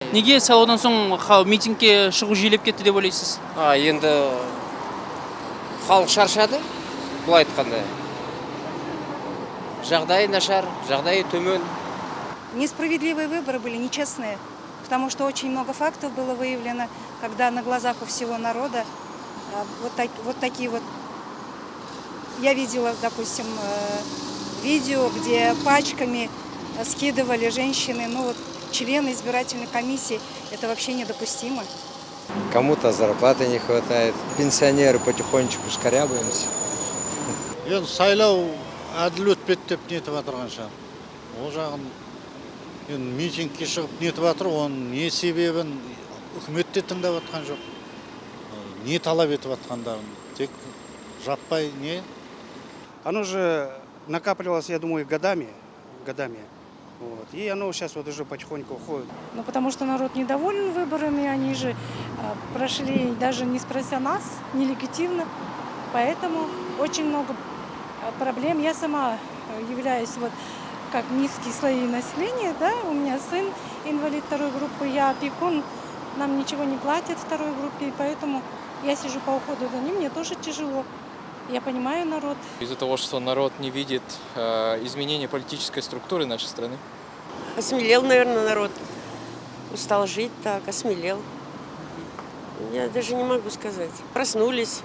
Неге сайлаудан соң митингке шығу жиілеп кетті деп ойлайсыз? Енді халық шаршады, былай айтқанда. Жағдайы нашар, жағдайы төмен. Несправедливые выборы были, нечестные, потому что очень много фактов было выявлено, когда на глазах у всего народа вот такие вот... Я видела, допустим, видео, где пачками скидывали женщины, члены избирательной комиссии. Это вообще недопустимо. Кому-то зарплаты не хватает. Пенсионеры потихонечку шкарябаемся. Енді сайлау әділ өтпеді деп нетіп жатырған шығар. Ол жағын енді митингке шығып нетіп жатыр, оның не себебін үкімет те тыңдап жатқан жоқ. Не талап етіп жатқандарын, тек жаппай не? Оно же накапливалось, я думаю, годами. И оно сейчас вот уже потихоньку уходит. Потому что народ недоволен выборами, они же прошли даже не спрося нас, нелегитимно. Поэтому очень много проблем. Я сама являюсь как низкие слои населения, да, у меня сын инвалид второй группы, я опекун, нам ничего не платят второй группе, и поэтому я сижу по уходу за ним, мне тоже тяжело. Я понимаю народ. Из-за того, что народ не видит изменения политической структуры нашей страны. Осмелел, наверное, народ. Устал жить так, осмелел. Я даже не могу сказать. Проснулись.